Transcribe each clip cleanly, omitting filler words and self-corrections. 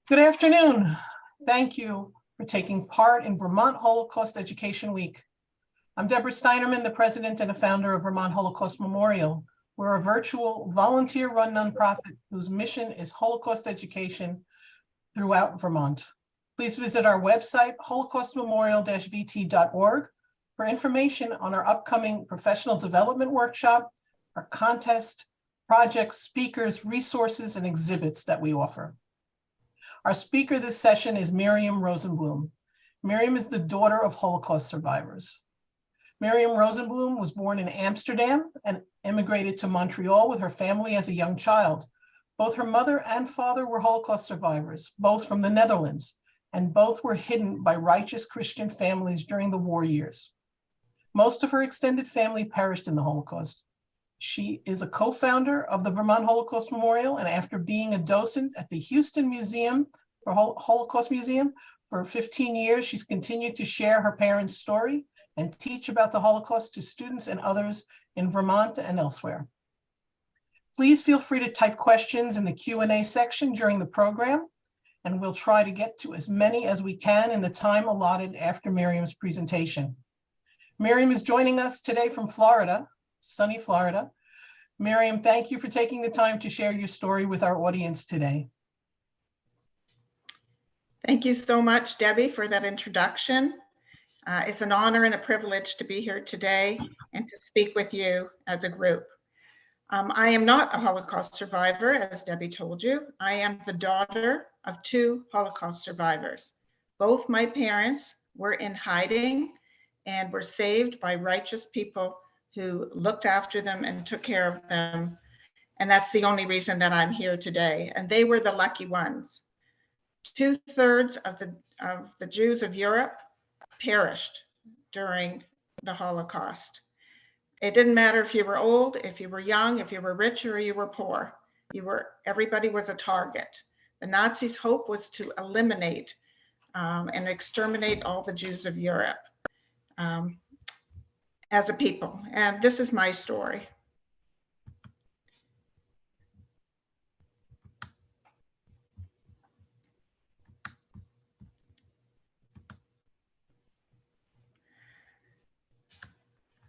Good afternoon. Thank you for taking part in Vermont Holocaust Education Week. I'm Deborah Steinerman, the president and a founder of Vermont Holocaust Memorial. We're a virtual volunteer-run nonprofit whose mission is Holocaust education throughout Vermont. Please visit our website, holocaustmemorial-vt.org, for information on our upcoming professional development workshop, our contest, projects, speakers, resources, and exhibits that we offer. Our speaker this session is Miriam Rosenbloom. Miriam is the daughter of Holocaust survivors. Miriam Rosenbloom was born in Amsterdam and immigrated to Montreal with her family as a young child. Both her mother and father were Holocaust survivors, both from the Netherlands, and both were hidden by righteous Christian families during the war years. Most of her extended family perished in the Holocaust. She is a co-founder of the Vermont Holocaust Memorial, and after being a docent at the Houston Museum, or Holocaust Museum, for 15 years, she's continued to share her parents' story and teach about the Holocaust to students and others in Vermont and elsewhere. Please feel free to type questions in the Q&A section during the program, and we'll try to get to as many as we can in the time allotted after Miriam's presentation. Miriam is joining us today from Florida, sunny Florida. Miriam, thank you for taking the time to share your story with our audience today. Thank you so much, Debbie, for that introduction. It's an honor and a privilege to be here today and to speak with you as a group. I am not a Holocaust survivor, as Debbie told you. I am the daughter of two Holocaust survivors. Both my parents were in hiding and were saved by righteous people who looked after them and took care of them. And that's the only reason that I'm here today. And they were the lucky ones. 2/3 of the Jews of Europe perished during the Holocaust. It didn't matter if you were old, if you were young, if you were rich, or you were poor. Everybody was a target. The Nazis' hope was to eliminate and exterminate all the Jews of Europe. As a people, and this is my story.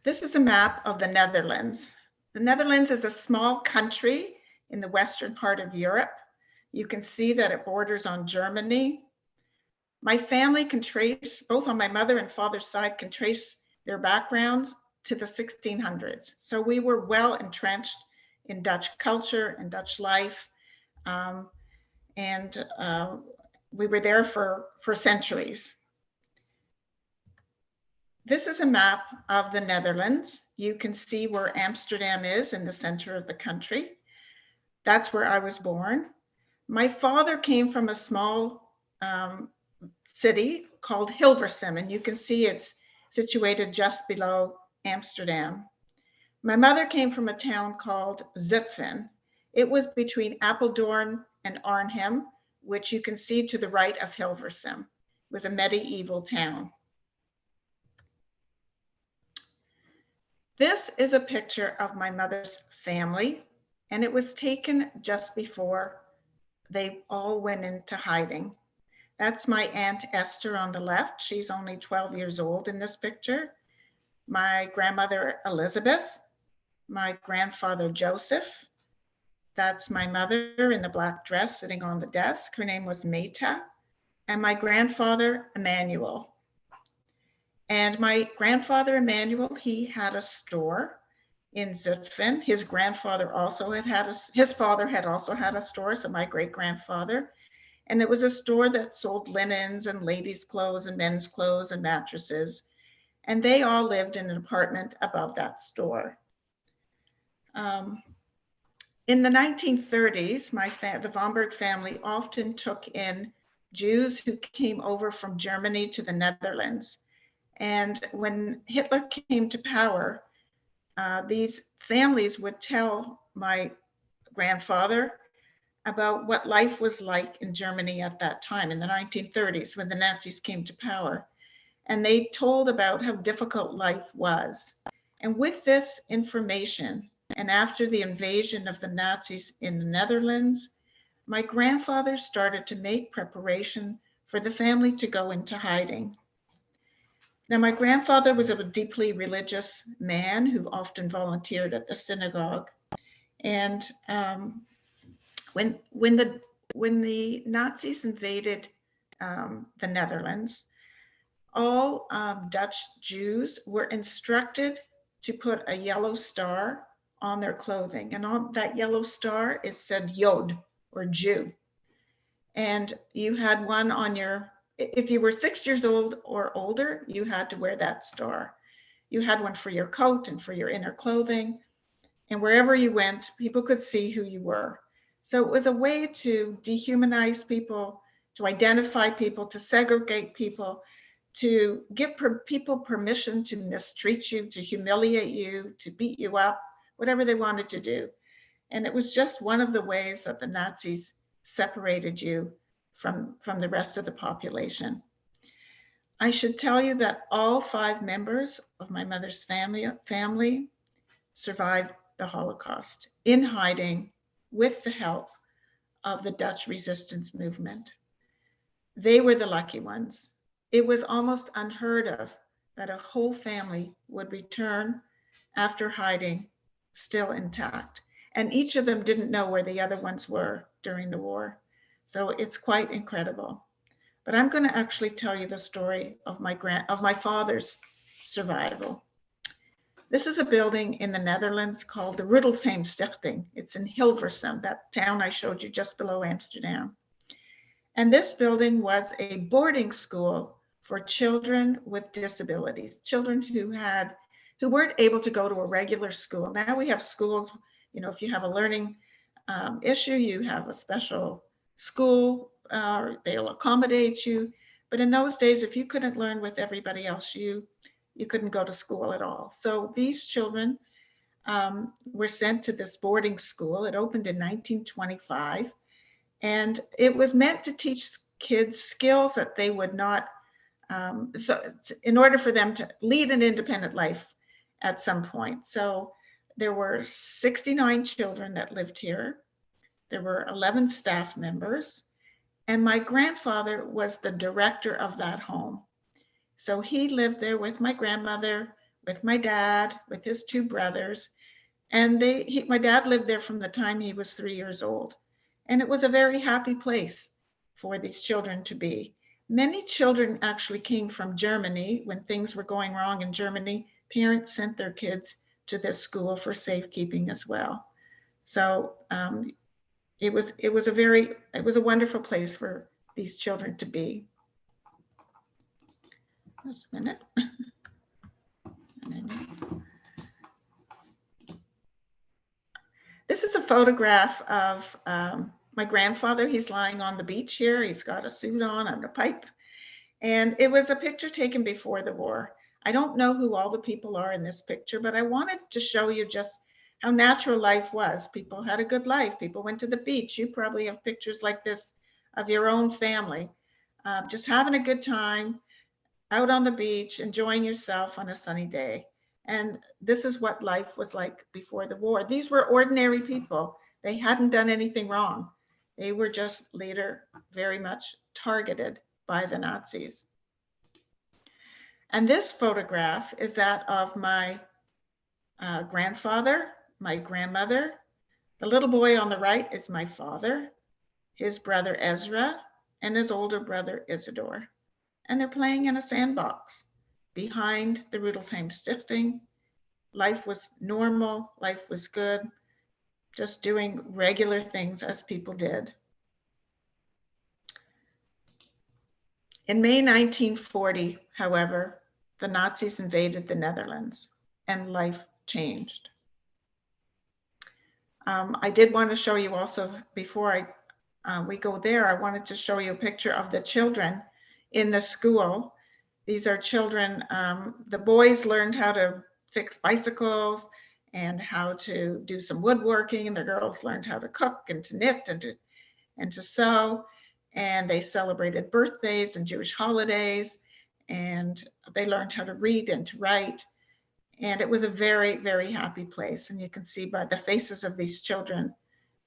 This is a map of the Netherlands. The Netherlands is a small country in the western part of Europe. You can see that it borders on Germany. My family can trace, both on my mother and father's side, can trace their backgrounds to the 1600s. So we were well entrenched in Dutch culture and Dutch life. We were there for centuries. This is a map of the Netherlands. You can see where Amsterdam is in the center of the country. That's where I was born. My father came from a small city called Hilversum, and you can see it's situated just below Amsterdam. My mother came from a town called Zutphen. It was between Apeldoorn and Arnhem, which you can see to the right of Hilversum. It was a medieval town. This is a picture of my mother's family, and it was taken just before they all went into hiding. That's my Aunt Esther on the left. She's only 12 years old in this picture. My grandmother, Elizabeth. My grandfather, Joseph. That's my mother in the black dress sitting on the desk. Her name was Meta. And my grandfather, Emmanuel. And my grandfather, Emmanuel, he had a store in Zutphen. His grandfather also his father had also had a store, so my great-grandfather. And it was a store that sold linens and ladies' clothes and men's clothes and mattresses. And they all lived in an apartment above that store. In the 1930s, the Vomberg family often took in Jews who came over from Germany to the Netherlands. And when Hitler came to power, these families would tell my grandfather about what life was like in Germany at that time, in the 1930s, when the Nazis came to power. And they told about how difficult life was. And with this information, and after the invasion of the Nazis in the Netherlands, my grandfather started to make preparation for the family to go into hiding. Now, my grandfather was a deeply religious man who often volunteered at the synagogue. And when the Nazis invaded the Netherlands, all Dutch Jews were instructed to put a yellow star on their clothing. And on that yellow star, it said Jod, or Jew. And you had one on your, if you were 6 years old or older, you had to wear that star. You had one for your coat and for your inner clothing. And wherever you went, people could see who you were. So it was a way to dehumanize people, to identify people, to segregate people, to give people permission to mistreat you, to humiliate you, to beat you up, whatever they wanted to do. And it was just one of the ways that the Nazis separated you from the rest of the population. I should tell you that all 5 members of my mother's family survived the Holocaust in hiding with the help of the Dutch resistance movement. They were the lucky ones. It was almost unheard of that a whole family would return after hiding still intact. And each of them didn't know where the other ones were during the war. So it's quite incredible. But I'm going to actually tell you the story of my father's survival. This is a building in the Netherlands called the Rudelsheim Stichting. It's in Hilversum, that town I showed you just below Amsterdam. And this building was a boarding school for children with disabilities, children who weren't able to go to a regular school. Now we have schools, you know, if you have a learning issue, you have a special school, they'll accommodate you. But in those days, if you couldn't learn with everybody else, you couldn't go to school at all. So these children were sent to this boarding school. It opened in 1925. And it was meant to teach kids skills that they would not, so in order for them to lead an independent life at some point. So there were 69 children that lived here. There were 11 staff members. And my grandfather was the director of that home. So he lived there with my grandmother, with my dad, with his 2 brothers. And my dad lived there from the time he was 3 years old. And it was a very happy place for these children to be. Many children actually came from Germany when things were going wrong in Germany. Parents sent their kids to this school for safekeeping as well. So it was a wonderful place for these children to be. Just a minute. This is a photograph of my grandfather. He's lying on the beach here. He's got a suit on and a pipe. And it was a picture taken before the war. I don't know who all the people are in this picture, but I wanted to show you just how natural life was. People had a good life. People went to the beach. You probably have pictures like this of your own family, just having a good time out on the beach, enjoying yourself on a sunny day. And this is what life was like before the war. These were ordinary people. They hadn't done anything wrong. They were just later very much targeted by the Nazis. And this photograph is that of my grandfather, my grandmother. The little boy on the right is my father, his brother Ezra, and his older brother Isidore. And they're playing in a sandbox behind the Rudelsheim Stichting. Life was normal, life was good, just doing regular things as people did. In May 1940, however, the Nazis invaded the Netherlands and life changed. I did want to show you also, before we go there, I wanted to show you a picture of the children in the school. These are children, the boys learned how to fix bicycles and how to do some woodworking, and the girls learned how to cook and to knit and to sew. And they celebrated birthdays and Jewish holidays, and they learned how to read and to write. And it was a very, very happy place. And you can see by the faces of these children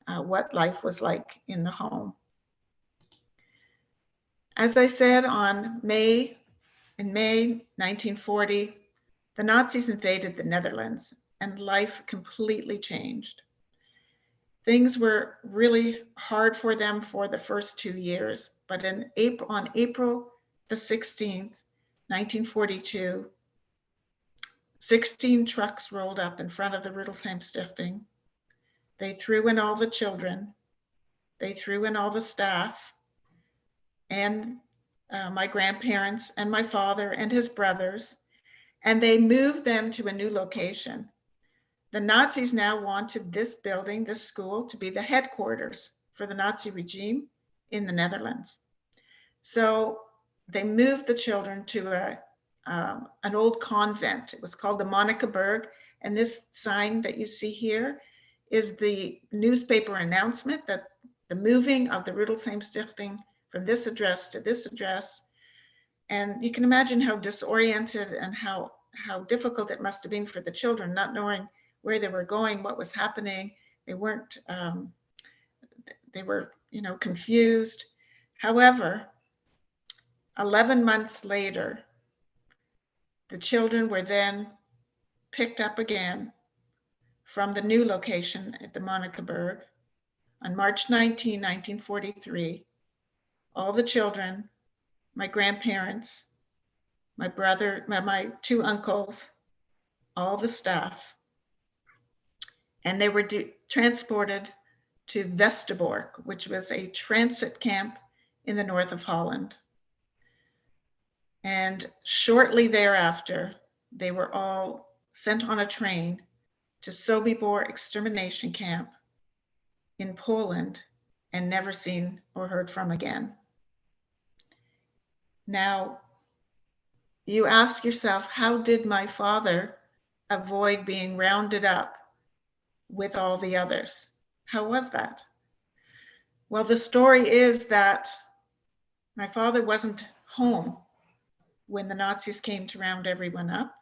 what life was like in the home. As I said, in May 1940, the Nazis invaded the Netherlands and life completely changed. Things were really hard for them for the first 2 years, but on April the 16th, 1942, 16 trucks rolled up in front of the Rudelsheim Stichting. They threw in all the children, they threw in all the staff, and my grandparents and my father and his brothers, and they moved them to a new location. The Nazis now wanted this building, this school, to be the headquarters for the Nazi regime in the Netherlands. So they moved the children to an old convent. It was called the Monnikenburg, and this sign that you see here is the newspaper announcement that the moving of the Rudelsheim Stichting from this address to this address. And you can imagine how disoriented and how difficult it must have been for the children, not knowing where they were going, what was happening. They weren't, they were, confused. However, 11 months later, the children were then picked up again from the new location at the Monnikenburg on March 19, 1943. All the children, my grandparents, my brother, my two uncles, all the staff, and they were transported to Westerbork, which was a transit camp in the north of Holland. And shortly thereafter, they were all sent on a train to Sobibor extermination camp in Poland and never seen or heard from again. Now, you ask yourself, how did my father avoid being rounded up with all the others? How was that? Well, the story is that my father wasn't home when the Nazis came to round everyone up,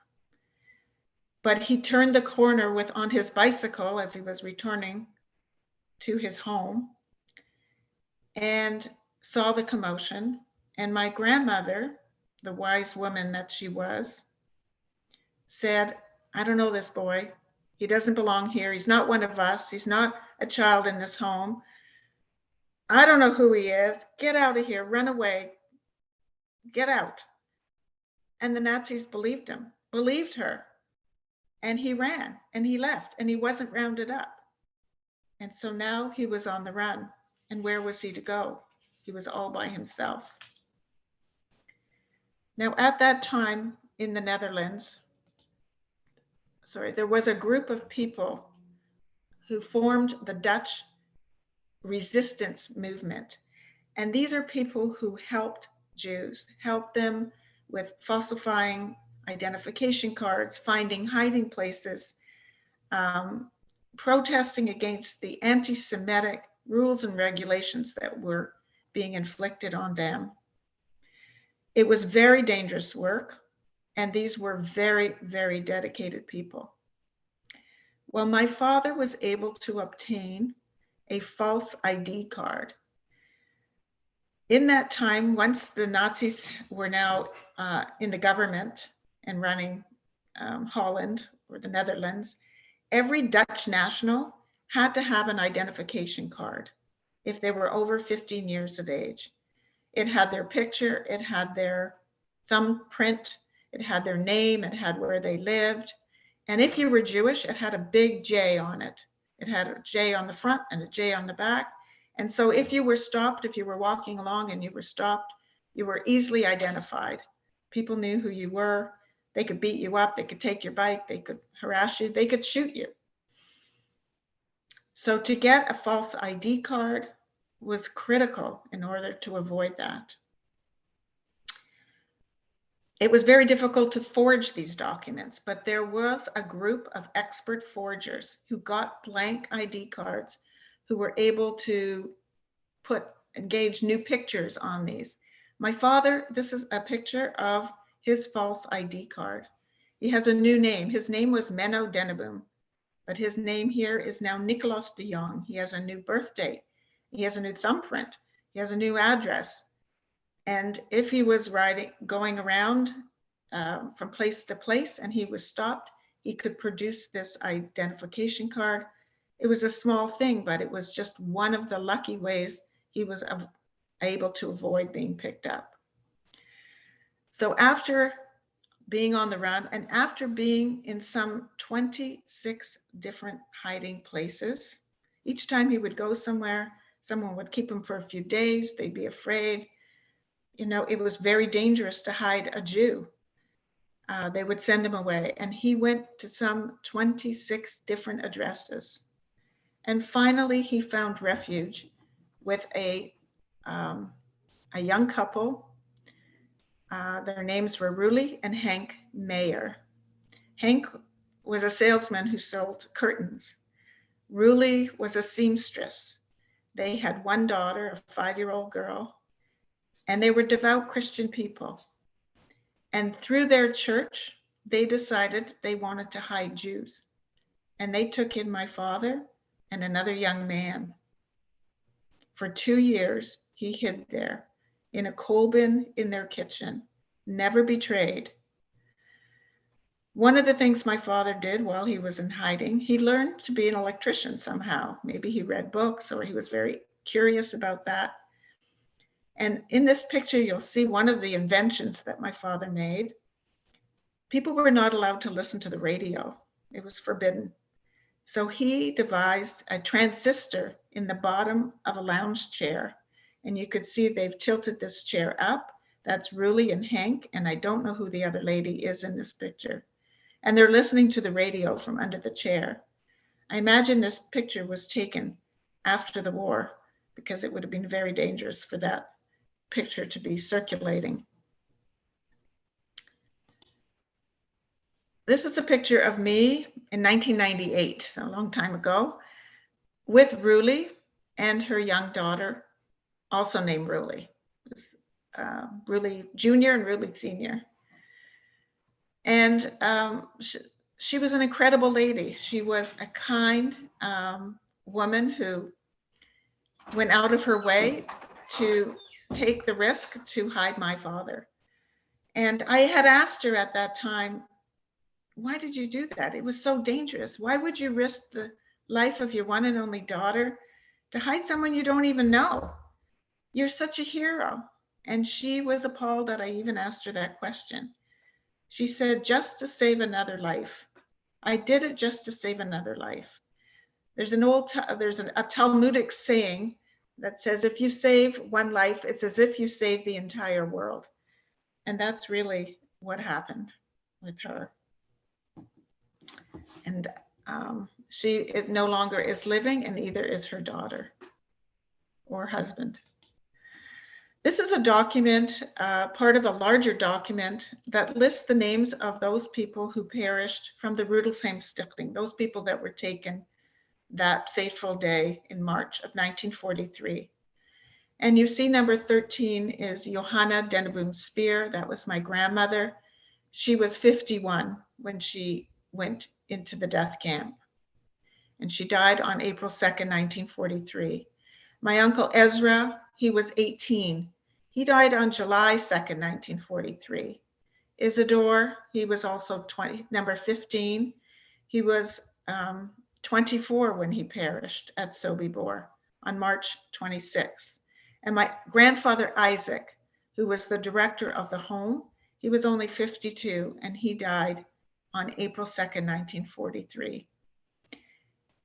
but he turned the corner on his bicycle as he was returning to his home and saw the commotion. And my grandmother, the wise woman that she was, said, "I don't know this boy. He doesn't belong here. He's not one of us. He's not a child in this home. I don't know who he is. Get out of here. Run away. Get out." And the Nazis believed him, believed her. And he ran and he left and he wasn't rounded up. And so now he was on the run. And where was he to go? He was all by himself. Now, at that time in the Netherlands, there was a group of people who formed the Dutch resistance movement. And these are people who helped Jews, helped them with falsifying identification cards, finding hiding places, protesting against the anti-Semitic rules and regulations that were being inflicted on them. It was very dangerous work, and these were very, very dedicated people. Well, my father was able to obtain a false ID card. In that time, once the Nazis were now in the government and running Holland or the Netherlands, every Dutch national had to have an identification card if they were over 15 years of age. It had their picture, it had their thumbprint, it had their name, it had where they lived. And if you were Jewish, it had a big J on it. It had a J on the front and a J on the back. And so if you were stopped, if you were walking along and you were stopped, you were easily identified. People knew who you were. They could beat you up, they could take your bike, they could harass you, they could shoot you. So to get a false ID card was critical in order to avoid that. It was very difficult to forge these documents, but there was a group of expert forgers who got blank ID cards, who were able to engage new pictures on these. My father, this is a picture of his false ID card. He has a new name. His name was Menno Denneboom. but his name here is now Nicolas de Jong. He has a new birthday. He has a new thumbprint. He has a new address. And if he was going around from place to place and he was stopped, he could produce this identification card. It was a small thing, but it was just one of the lucky ways he was able to avoid being picked up. So after being on the run and after being in some 26 different hiding places, each time he would go somewhere, someone would keep him for a few days, they'd be afraid. You know, it was very dangerous to hide a Jew. They would send him away, and he went to some 26 different addresses. And finally, he found refuge with a young couple. Their names were Ruli and Hank Mayer. Hank was a salesman who sold curtains. Ruli was a seamstress. They had one daughter, a 5-year-old girl, and they were devout Christian people. And through their church, they decided they wanted to hide Jews. And they took in my father and another young man. For 2 years, he hid there in a coal bin in their kitchen, never betrayed. One of the things my father did while he was in hiding, he learned to be an electrician somehow. Maybe he read books or he was very curious about that. And in this picture, you'll see one of the inventions that my father made. People were not allowed to listen to the radio. It was forbidden. So he devised a transistor in the bottom of a lounge chair. And you could see they've tilted this chair up. That's Ruli and Hank, and I don't know who the other lady is in this picture. And they're listening to the radio from under the chair. I imagine this picture was taken after the war because it would have been very dangerous for that picture to be circulating. This is a picture of me in 1998, a long time ago, with Ruli and her young daughter, also named Ruli. Ruli Jr. and Ruli Sr. And she was an incredible lady. She was a kind woman who went out of her way to take the risk to hide my father. And I had asked her at that time, why did you do that? It was so dangerous. Why would you risk the life of your one and only daughter to hide someone you don't even know? You're such a hero. And she was appalled that I even asked her that question. She said, just to save another life. I did it just to save another life. There's a Talmudic saying that says, if you save one life, it's as if you save the entire world. And that's really what happened with her. And she no longer is living, and neither is her daughter or husband. This is a document, part of a larger document that lists the names of those people who perished from the Rudelsheim Stichting, those people that were taken that fateful day in March of 1943. And you see number 13 is Johanna Denneboom Speer. That was my grandmother. She was 51 when she went into the death camp. And she died on April 2nd, 1943. My uncle Ezra, he was 18. He died on July 2nd, 1943. Isidore, he was also number 15. He was 24 when he perished at Sobibor on March 26th. And my grandfather Isaac, who was the director of the home, he was only 52 and he died on April 2nd, 1943.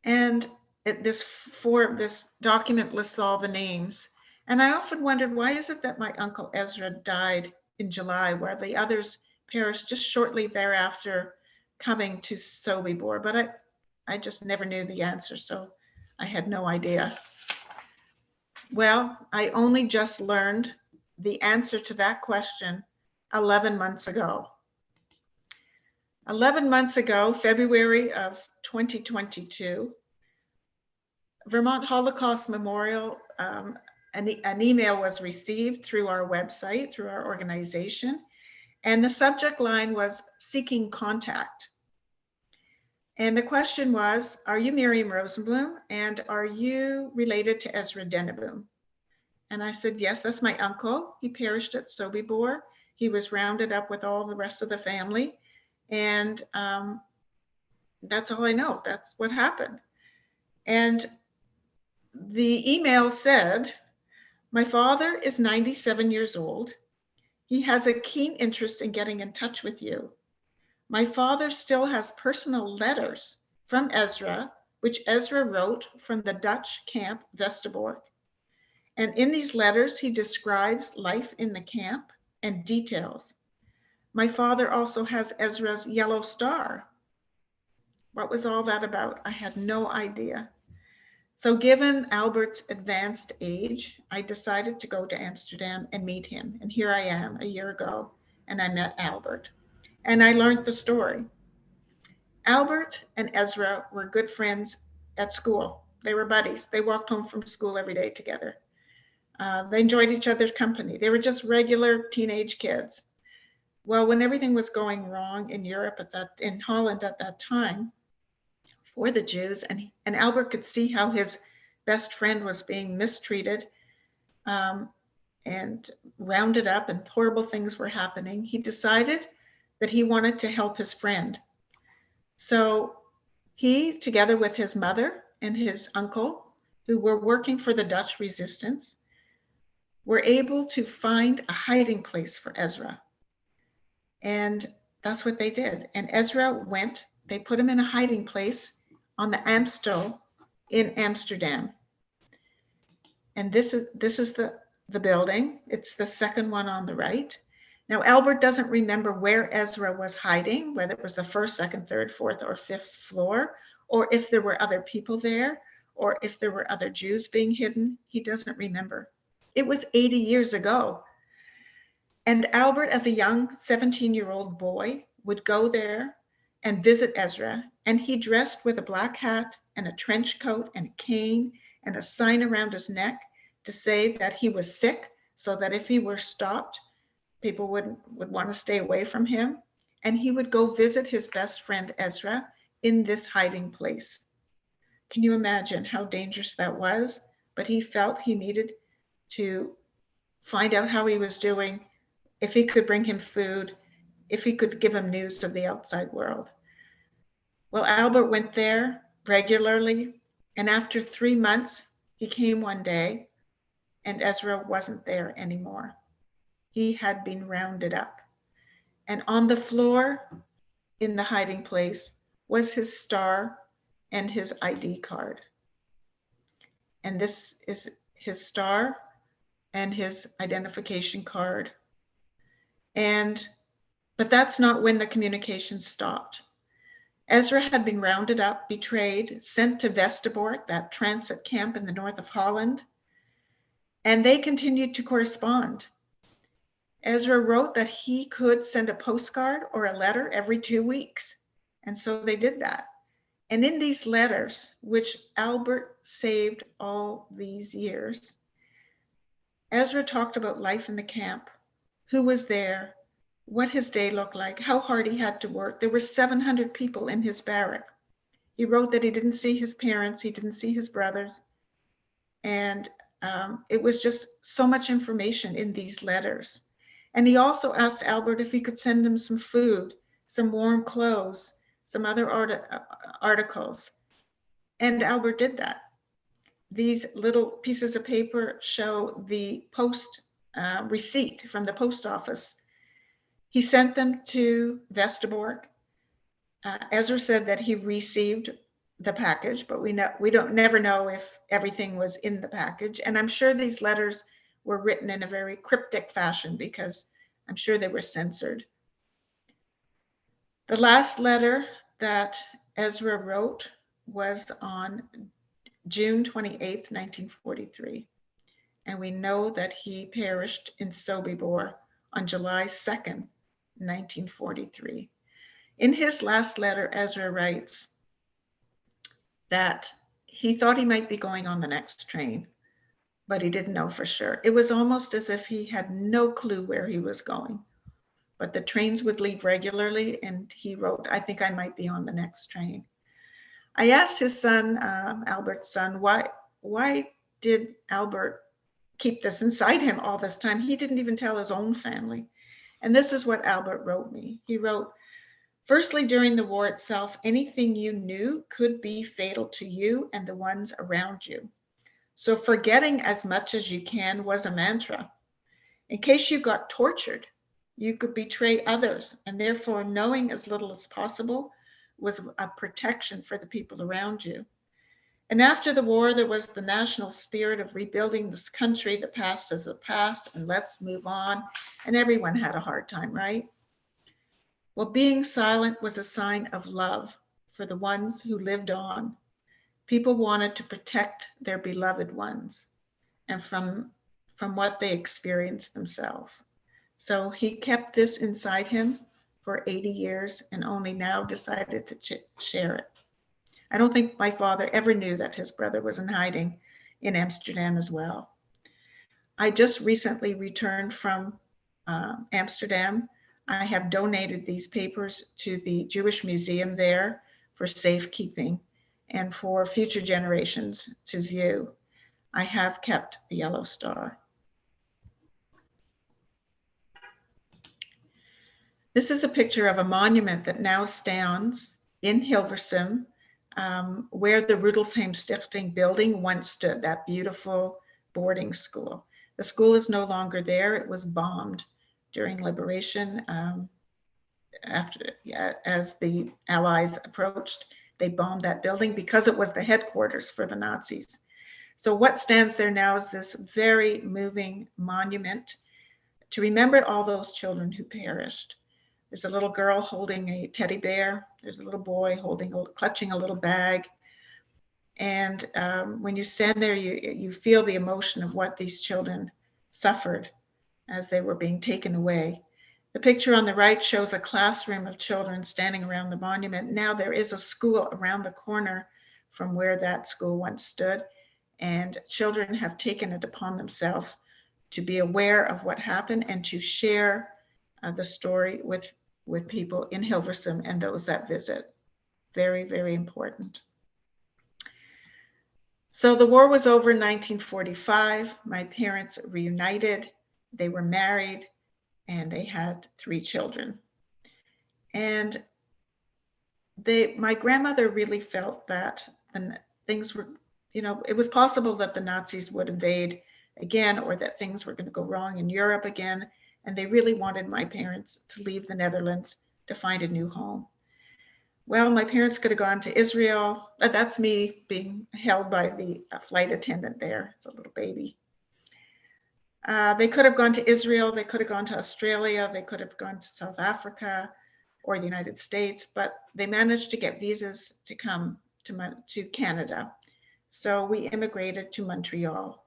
And this document lists all the names. And I often wondered, why is it that my uncle Ezra died in July, while the others perished just shortly thereafter coming to Sobibor? But I just never knew the answer, so I had no idea. Well, I only just learned the answer to that question 11 months ago. 11 months ago, February of 2022, Vermont Holocaust Memorial, an email was received through our website, through our organization, and the subject line was seeking contact. And the question was, are you Miriam Rosenbloom? And are you related to Ezra Deneboom? And I said, yes, that's my uncle. He perished at Sobibor. He was rounded up with all the rest of the family. And that's all I know. That's what happened. And the email said, my father is 97 years old. He has a keen interest in getting in touch with you. My father still has personal letters from Ezra, which Ezra wrote from the Dutch camp Westerbork. And in these letters, he describes life in the camp and details. My father also has Ezra's yellow star. What was all that about? I had no idea. So given Albert's advanced age, I decided to go to Amsterdam and meet him. And here I am a year ago, and I met Albert. And I learned the story. Albert and Ezra were good friends at school. They were buddies. They walked home from school every day together. They enjoyed each other's company. They were just regular teenage kids. Well, when everything was going wrong in Europe in Holland at that time for the Jews, and Albert could see how his best friend was being mistreated and rounded up, and horrible things were happening, he decided that he wanted to help his friend. So he, together with his mother and his uncle, who were working for the Dutch resistance, were able to find a hiding place for Ezra. And that's what they did. And Ezra went, they put him in a hiding place on the Amstel in Amsterdam. And this is the building. It's the second one on the right. Now, Albert doesn't remember where Ezra was hiding, whether it was the first, second, third, fourth, or fifth floor, or if there were other people there, or if there were other Jews being hidden. He doesn't remember. It was 80 years ago. And Albert, as a young 17-year-old boy, would go there and visit Ezra. And he dressed with a black hat and a trench coat and a cane and a sign around his neck to say that he was sick, so that if he were stopped, people would want to stay away from him. And he would go visit his best friend Ezra in this hiding place. Can you imagine how dangerous that was? But he felt he needed to find out how he was doing, if he could bring him food, if he could give him news of the outside world. Well, Albert went there regularly, and after 3 months, he came one day, and Ezra wasn't there anymore. He had been rounded up. And on the floor in the hiding place was his star and his ID card. And this is his star and his identification card. But that's not when the communication stopped. Ezra had been rounded up, betrayed, sent to Westerbork, that transit camp in the north of Holland, and they continued to correspond. Ezra wrote that he could send a postcard or a letter every 2 weeks, and so they did that. And in these letters, which Albert saved all these years, Ezra talked about life in the camp, who was there, what his day looked like, how hard he had to work. There were 700 people in his barrack. He wrote that he didn't see his parents, he didn't see his brothers. And it was just so much information in these letters. And he also asked Albert if he could send him some food, some warm clothes, some other articles. And Albert did that. These little pieces of paper show the post receipt from the post office. He sent them to Westerbork. Ezra said that he received the package, but we never know if everything was in the package. And I'm sure these letters were written in a very cryptic fashion because I'm sure they were censored. The last letter that Ezra wrote was on June 28th, 1943. And we know that he perished in Sobibor on July 2nd, 1943. In his last letter, Ezra writes that he thought he might be going on the next train, but he didn't know for sure. It was almost as if he had no clue where he was going, but the trains would leave regularly, and he wrote, I think I might be on the next train. I asked his son, Albert's son, why did Albert keep this inside him all this time? He didn't even tell his own family. And this is what Albert wrote me. He wrote, "Firstly, during the war itself, anything you knew could be fatal to you and the ones around you. So forgetting as much as you can was a mantra. In case you got tortured, you could betray others, and therefore knowing as little as possible was a protection for the people around you. And after the war, there was the national spirit of rebuilding this country. The past is the past, and let's move on." And everyone had a hard time, right? Well, being silent was a sign of love for the ones who lived on. People wanted to protect their beloved ones and from what they experienced themselves. So he kept this inside him for 80 years and only now decided to share it. I don't think my father ever knew that his brother was in hiding in Amsterdam as well. I just recently returned from Amsterdam. I have donated these papers to the Jewish Museum there for safekeeping and for future generations to view. I have kept the yellow star. This is a picture of a monument that now stands in Hilversum, where the Rudelsheim Stichting building once stood, that beautiful boarding school. The school is no longer there. It was bombed during liberation. As the Allies approached, they bombed that building because it was the headquarters for the Nazis. So what stands there now is this very moving monument to remember all those children who perished. There's a little girl holding a teddy bear. There's a little boy clutching a little bag. And when you stand there, you feel the emotion of what these children suffered as they were being taken away. The picture on the right shows a classroom of children standing around the monument. Now there is a school around the corner from where that school once stood, and children have taken it upon themselves to be aware of what happened and to share the story with people in Hilversum and those that visit. Very, very important. So the war was over in 1945. My parents reunited. They were married and they had 3 children. And my grandmother really felt that things were, it was possible that the Nazis would invade again, or that things were going to go wrong in Europe again. And they really wanted my parents to leave the Netherlands to find a new home. Well, my parents could have gone to Israel. That's me being held by the flight attendant there. It's a little baby. They could have gone to Israel. They could have gone to Australia. They could have gone to South Africa or the United States, but they managed to get visas to come to Canada. So we immigrated to Montreal.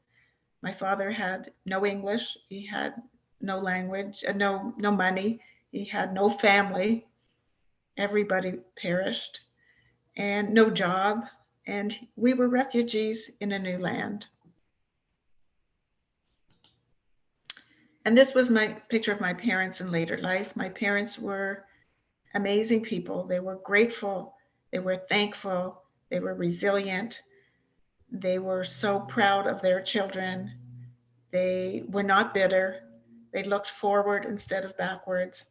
My father had no English. He had no language, no money. He had no family. Everybody perished, and no job. And we were refugees in a new land. And this was my picture of my parents in later life. My parents were amazing people. They were grateful. They were thankful. They were resilient. They were so proud of their children. They were not bitter. They looked forward instead of backwards.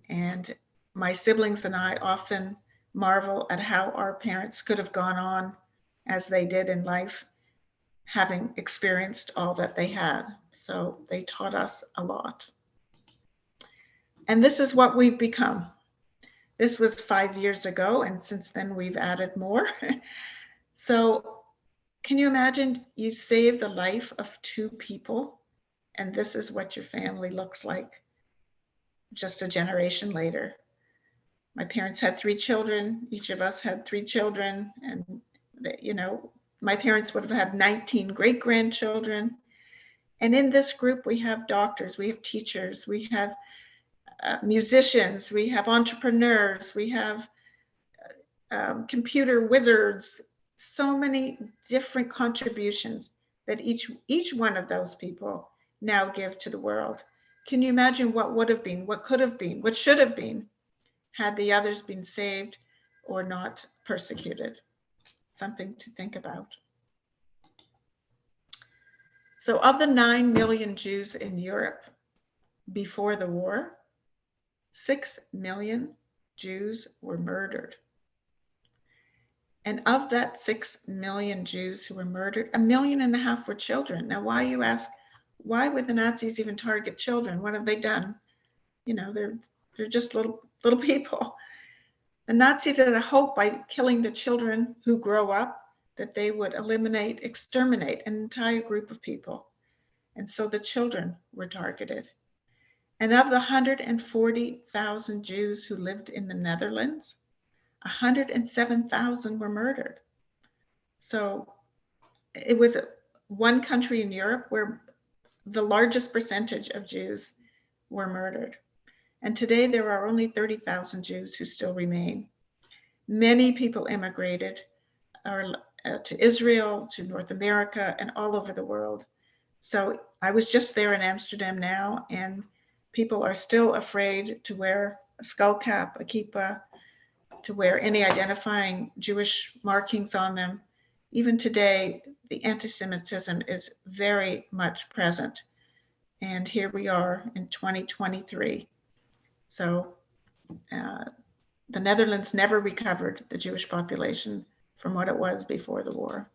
And my siblings and I often marvel at how our parents could have gone on as they did in life, having experienced all that they had. So they taught us a lot. And this is what we've become. This was 5 years ago, and since then we've added more. So can you imagine you save the life of 2 people, and this is what your family looks like just a generation later? My parents had 3 children. Each of us had 3 children, and my parents would have had 19 great-grandchildren. And in this group, we have doctors, we have teachers, we have musicians, we have entrepreneurs, we have computer wizards, so many different contributions that each one of those people now give to the world. Can you imagine what would have been, what could have been, what should have been had the others been saved or not persecuted? something to think about. So of the 9 million Jews in Europe before the war, 6 million Jews were murdered. And of that 6 million Jews who were murdered, 1.5 million were children. Now, why, you ask, why would the Nazis even target children? What have they done? You know, they're just little people. The Nazis had a hope by killing the children who grow up that they would exterminate an entire group of people. And so the children were targeted. And of the 140,000 Jews who lived in the Netherlands, 107,000 were murdered. So it was one country in Europe where the largest percentage of Jews were murdered. And today there are only 30,000 Jews who still remain. Many people immigrated to Israel, to North America, and all over the world. So I was just there in Amsterdam now, and people are still afraid to wear a skull cap, a kippah, to wear any identifying Jewish markings on them. Even today, the anti-Semitism is very much present. And here we are in 2023. So the Netherlands never recovered the Jewish population from what it was before the war.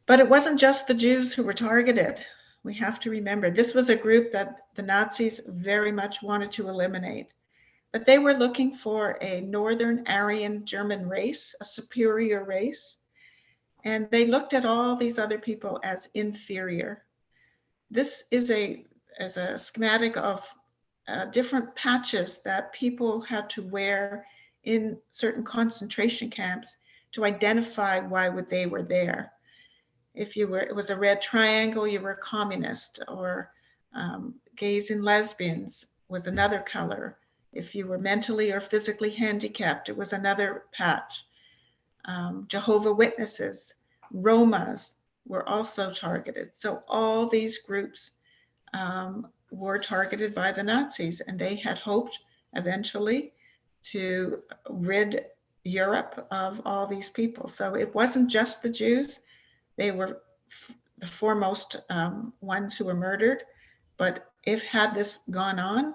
But it wasn't just the Jews who were targeted. We have to remember, this was a group that the Nazis very much wanted to eliminate. But they were looking for a Northern Aryan German race, a superior race. And they looked at all these other people as inferior. This is a schematic of different patches that people had to wear in certain concentration camps to identify why they were there. If it was a red triangle, you were a communist, or gays and lesbians was another color. If you were mentally or physically handicapped, it was another patch. Jehovah's Witnesses, Romas were also targeted. So all these groups were targeted by the Nazis, and they had hoped eventually to rid Europe of all these people. So it wasn't just the Jews. They were the foremost ones who were murdered. But had this gone on,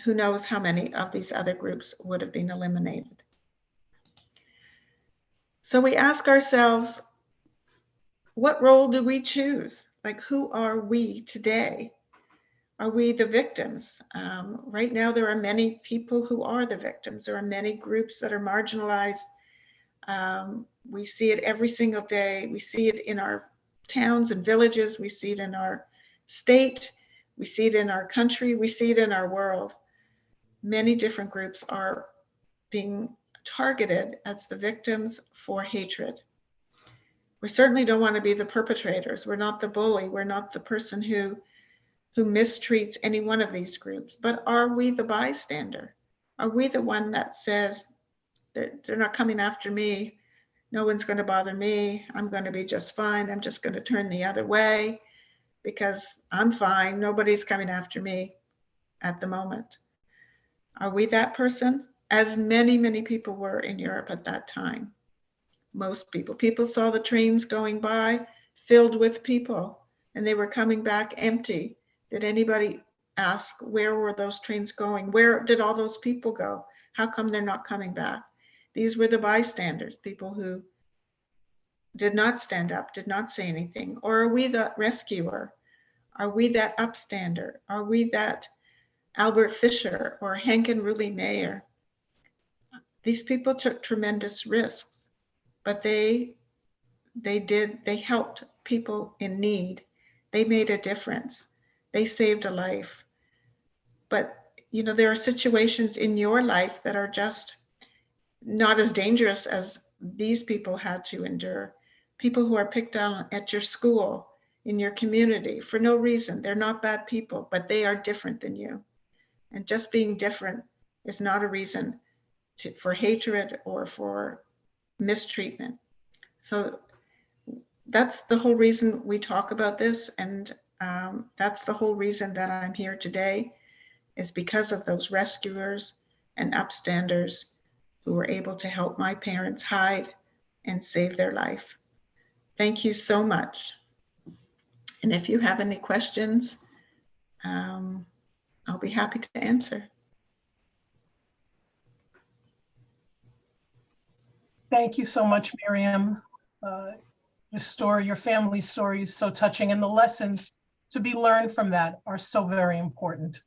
who knows how many of these other groups would have been eliminated. So we ask ourselves, what role do we choose? Like, who are we today? Are we the victims? Right now, there are many people who are the victims. There are many groups that are marginalized. We see it every single day. We see it in our towns and villages. We see it in our state. We see it in our country. We see it in our world. Many different groups are being targeted as the victims for hatred. We certainly don't want to be the perpetrators. We're not the bully. We're not the person who mistreats any one of these groups. But are we the bystander? Are we the one that says, they're not coming after me, no one's going to bother me, I'm going to be just fine, I'm just going to turn the other way because I'm fine, nobody's coming after me at the moment? Are we that person? As many people were in Europe at that time. Most people saw the trains going by filled with people, and they were coming back empty. Did anybody ask, where were those trains going? Where did all those people go? How come they're not coming back? These were the bystanders, people who did not stand up, did not say anything. Or are we the rescuer? Are we that upstander? Are we that Albert Fischer or Henken Ruli Mayer? These people took tremendous risks, but they helped people in need. They made a difference. They saved a life. But you know, there are situations in your life that are just not as dangerous as these people had to endure. People who are picked on at your school, in your community, for no reason. They're not bad people, but they are different than you. And just being different is not a reason for hatred or for mistreatment. So that's the whole reason we talk about this. And that's the whole reason that I'm here today, is because of those rescuers and upstanders who were able to help my parents hide and save their life. Thank you so much. And if you have any questions, I'll be happy to answer. Thank you so much, Miriam. Your family's story is so touching, and the lessons to be learned from that are so very important.